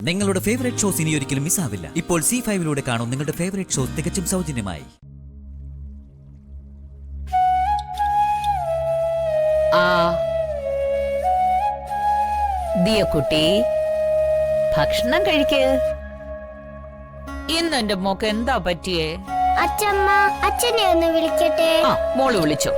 നിങ്ങളുടെ favourite shows ഇനി ഒരിക്കലും മിസ്സാവില്ല. ഇപ്പോൾ C5 കാണും നിങ്ങളുടെ ഫേവറേറ്റ് ഷോസ് തികച്ചും സൗജന്യമായി. ദിയക്കുട്ടി, ഭക്ഷണം കഴിക്ക്. ഇന്ന് എന്റെ മോക്ക് എന്താ പറ്റിയേ? അച്ഛമ്മ, അച്ഛനെ ഒന്ന് വിളിക്കട്ടെ. മോള് വിളിച്ചോ.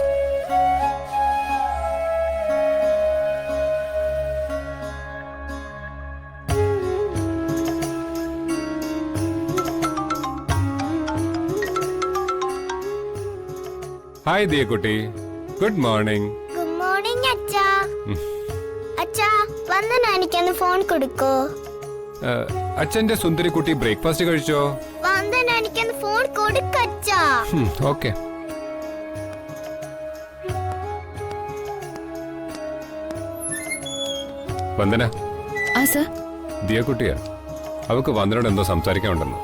ഹായ് ദിയക്കുട്ടി, ഗുഡ് മോർണിംഗ്. ഗുഡ് മോർണിംഗ് അച്ഛാ. അച്ഛാ, വന്ദന എനിക്കൊന്ന് ഫോൺ കൊടുക്കോ? അച്ഛന്റെ സുന്ദരിക്കുട്ടി ബ്രേക്ക്ഫാസ്റ്റ് കഴിച്ചോ? വന്ദന എനിക്കൊന്ന് ഫോൺ കൊടുക്കച്ചാ. ഓക്കെ. വന്ദന. ദിയക്കുട്ടിയാ, അവക്ക് വന്ദനോട് എന്തോ സംസാരിക്കാനുണ്ടെന്ന്.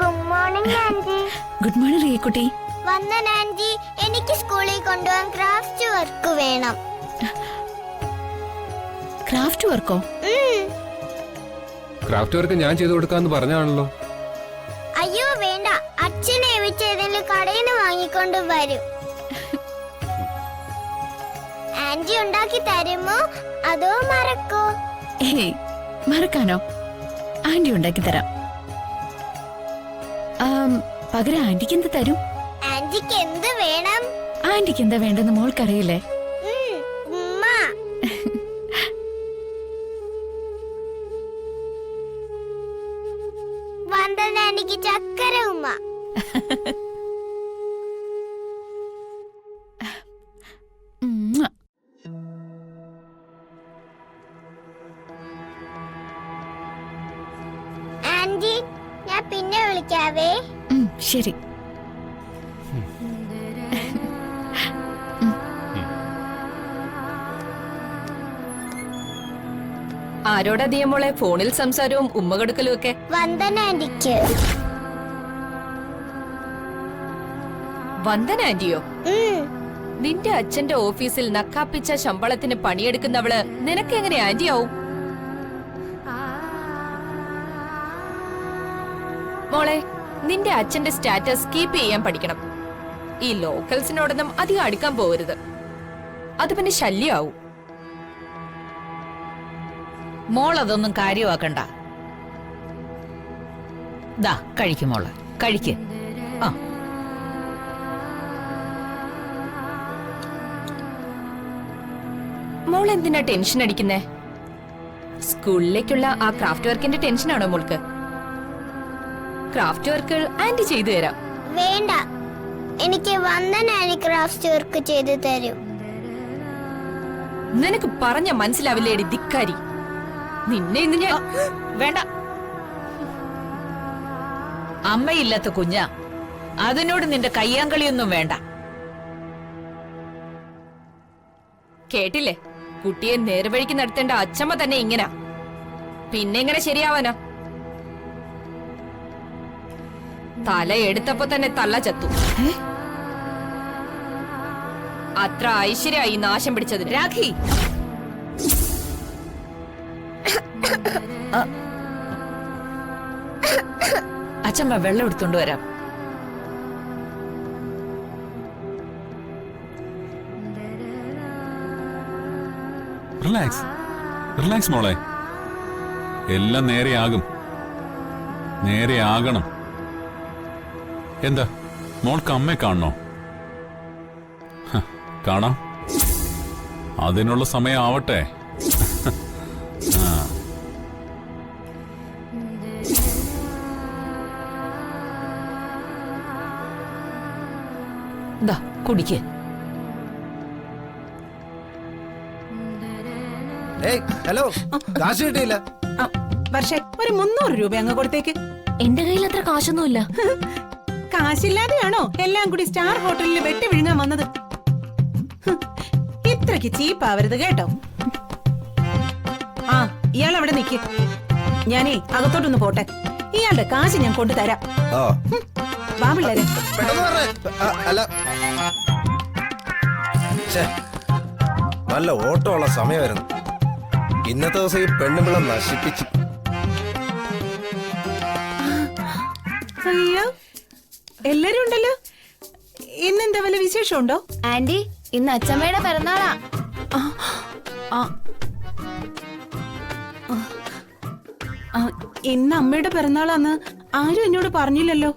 Good morning aunty. Good morning റിയക്കുട്ടി. വന്ദന ആന്റി, എനിക്ക് സ്കൂളിൽ കൊണ്ടുപോകാൻ ക്രാഫ്റ്റ് വർക്ക് വേണം. ക്രാഫ്റ്റ് വർക്കോ? ക്രാഫ്റ്റ് വർക്ക് ഞാൻ ചെയ്തു കൊടുക്കാന്ന് പറഞ്ഞാണല്ലോ. അയ്യോ വേണ്ട, അച്ഛനെ വെച്ച് ഏതെങ്കിലും കടയിൽ നിന്ന് വാങ്ങിക്കൊണ്ട് വരും. ആന്റി ഉണ്ടാക്കി തരുമോ അതോ മറക്കോ? ഏയ്, മറക്കാനോ? ആന്റി ഉണ്ടാക്കി തരാം. പകരം ആന്റിക്ക് എന്ത് തരും? ആന്റിക്ക് എന്ത് വേണം? ആന്റിക്ക് എന്താ വേണ്ടെന്ന് മോൾക്കറിയില്ലേ? ഉമ്മ. വന്ദന എനിക്ക് ചക്കര ഉമ്മ. ആന്റി, ഞാൻ പിന്നെ വിളിക്കാവേ. ശരി. ആരോടാ ദിയമോളെ ഫോണിൽ സംസാരവും ഉമ്മ കൊടുക്കലും ഒക്കെ? വന്ദന ആന്റിക്ക്. വന്ദന ആന്റിയോ? നിന്റെ അച്ഛന്റെ ഓഫീസിൽ നക്കാപ്പിച്ച ശമ്പളത്തിന് പണിയെടുക്കുന്നവള് നിനക്ക് എങ്ങനെ ആന്റി ആവും? മോളെ, നിന്റെ അച്ഛന്റെ സ്റ്റാറ്റസ് കീപ്പ് ചെയ്യാൻ പഠിക്കണം. ഈ ലോക്കൽസിനോടൊന്നും അധികം അടുക്കാൻ പോകരുത്, അത് പിന്നെ ശല്യാവും. മോൾ അതൊന്നും കാര്യമാക്കണ്ട. ദാ കഴിക്കും മോളെ, കഴിക്ക്. മോൾ എന്തിനാ ടെൻഷൻ അടിക്കുന്നേ? സ്കൂളിലേക്കുള്ള ആ ക്രാഫ്റ്റ് വർക്കിന്റെ ടെൻഷനാണോ മോൾക്ക്? ക്രാഫ്റ്റ് വർക്കുകൾ ആന്റി ചെയ്തു തരാം. വേണ്ട, എനിക്ക് വന്ദന ക്രാഫ്റ്റ് വർക്ക് ചെയ്തു തരും. നിനക്ക് പറഞ്ഞ മനസ്സിലാവില്ലേടി ധിക്കാരി. നിന്നെ ഇന്ന് ഞാൻ... വേണ്ട, അമ്മയില്ലാത്ത കുഞ്ഞ, അതിനോട് നിന്റെ കയ്യാങ്കളിയൊന്നും വേണ്ട. കേട്ടില്ലേ, കുട്ടിയെ നേർവഴിക്ക് നടത്തേണ്ട അച്ഛമ്മ തന്നെ ഇങ്ങനെ, പിന്നെ എങ്ങനെ ശരിയാവാനാ? തല എടുത്തപ്പോ തന്നെ തള്ള ചത്തു. അത്ര ഐശ്വര്യായി നാശം പിടിച്ചതിന്. രാഖി, അച്ഛമ്മ വെള്ളം എടുത്തോണ്ട് വരാം. റിലാക്സ്, റിലാക്സ് മോളെ. എല്ലാം നേരെയാകും, നേരെയാകണം. എന്താ മോൾക്ക് അമ്മയെ കാണണോ? കാണാം, അതിനുള്ള സമയം ആവട്ടെ. കുടിക്ക്. ഹലോ, കാശ് കിട്ടിയില്ല. പക്ഷേ ഒരു 300 രൂപ അങ്ങ് കൊടുത്തേക്ക്. എന്റെ കയ്യിൽ അത്ര കാശൊന്നുമില്ല. കാശില്ലാതെയാണോ എല്ലാം കൂടി സ്റ്റാർ ഹോട്ടലിൽ വെട്ടി വിഴുങ്ങാൻ വന്നത്? ഇത്രക്ക് ചീപ്പാവരുത് കേട്ടോ. ഇയാൾ അവിടെ നിക്ക്, ഞാനേ അകത്തോട്ടൊന്ന് പോട്ടെ. ഇയാളുടെ കാശ് ഞാൻ കൊണ്ടുതരാം. വാ പിള്ളേരെ. അല്ല, നല്ല ഓട്ടമുള്ള സമയമായിരുന്നു. ഇന്നത്തെ ദിവസം ഈ പെണ്ണുപിള്ള നശിപ്പിച്ചു. അയ്യോ എല്ലാരും ഉണ്ടല്ലോ. ഇന്നെന്താ വല്ല വിശേഷമുണ്ടോ? ആന്റി ഇന്ന് അച്ഛമ്മയുടെ പിറന്നാളാ. ഇന്ന് അമ്മയുടെ പിറന്നാളാന്ന് ആരും എന്നോട് പറഞ്ഞില്ലല്ലോ.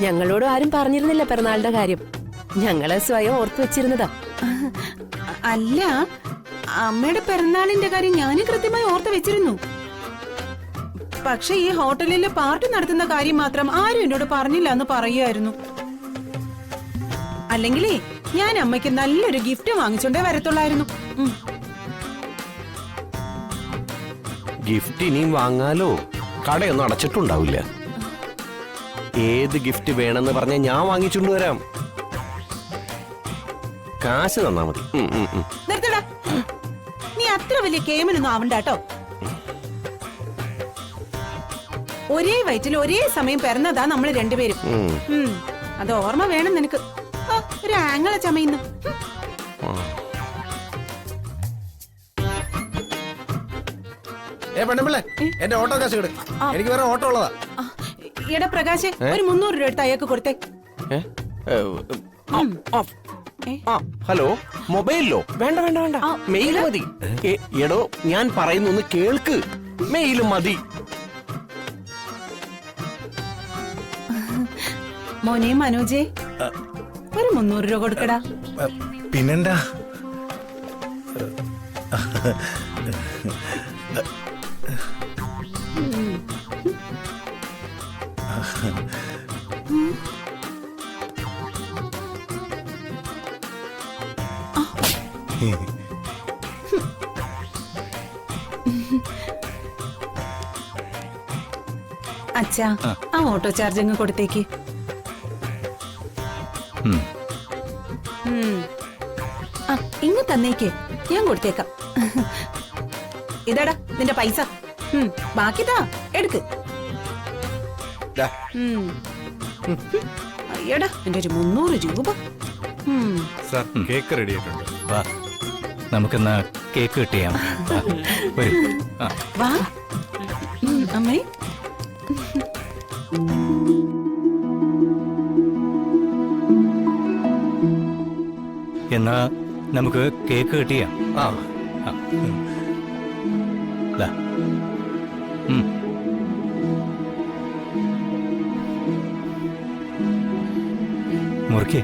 ഞങ്ങളോട് ആരും പറഞ്ഞിരുന്നില്ല പിറന്നാളിന്റെ കാര്യം. ഞങ്ങളെ സ്വയം ഓർത്തു വെച്ചിരുന്നതാ. അല്ല, അമ്മയുടെ പിറന്നാളിന്റെ കാര്യം ഞാനും കൃത്യമായി ഓർത്ത് വെച്ചിരുന്നു. പക്ഷെ ഈ ഹോട്ടലിലെ പാർട്ടി നടത്തുന്ന കാര്യം മാത്രം ആരും എന്നോട് പറഞ്ഞില്ല എന്ന് പറയുമായിരുന്നു. അല്ലെങ്കിലേ ഞാൻ അമ്മയ്ക്ക് നല്ലൊരു ഗിഫ്റ്റ് വാങ്ങിച്ചോണ്ടേ വരത്തുള്ളായിരുന്നു. ഗിഫ്റ്റ് ഇനിയും വാങ്ങാലോ? കടയൊന്നും അടച്ചിട്ടുണ്ടാവില്ല. ഏത് ഗിഫ്റ്റ് വേണമെന്ന് പറഞ്ഞാൽ ഞാൻ വാങ്ങിച്ചുകൊണ്ട് വരാം. കാശ് തന്നാ മതി. നിർത്തടാ, നീ അത്ര വലിയ കേമനൊന്നും ആവണ്ടാട്ടോ. ഒരേ വയറ്റിൽ ഒരേ സമയം പിറന്നതാ നമ്മൾ രണ്ടുപേരും. അത് ഓർമ്മ വേണം നിനക്ക്. ഒരു ആങ്ങളെ ചമയുന്നു. പെണ്ണുപിള്ളേ, എന്റെ ഓട്ടോ കാശ് കിട്. എനിക്ക് വേറെ ഓട്ടോ ഉള്ളതാ. എടാ പ്രകാശ്, ഒരു 300 രൂപ എടുത്ത് അയാൾക്ക് കൊടുത്തേ. ഹലോ, മൊബൈലിലോ? വേണ്ട വേണ്ട വേണ്ട, മെയിൽ മതി. എടോ, ഞാൻ പറയുന്നൊന്ന് കേൾക്ക്. മെയിൽ മതി. മോനെ മനോജേ, ഒരു 300 രൂപ കൊടുക്കടാ. പിന്നെന്താ? അച്ഛാ, ആ ഓട്ടോ ചാർജ് അങ്ങ് കൊടുത്തേക്ക്. ഇങ്ങ് തന്നേക്ക്, ഞാൻ കൊടുത്തേക്കാം. ഇതാടാ നിന്റെ പൈസ. ബാക്കിതാ, എടുക്ക്. അയ്യടാ, എന്റെ ഒരു 300 രൂപ. കേക്ക് റെഡി ആയിട്ടുണ്ട്. വാ നമുക്കെന്നാ കേക്ക് കിട്ടിയാ. വാ അമ്മേ. എന്നാ നമുക്ക് കേക്ക് കിട്ടിയാ. മുറിക്കേ.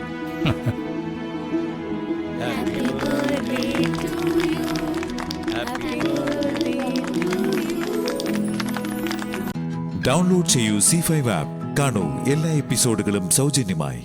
ഡൗൺലോഡ് ചെയ്യൂ C5 ആപ്പ്. കാണൂ എല്ലാ എപ്പിസോഡുകളും സൗജന്യമായി.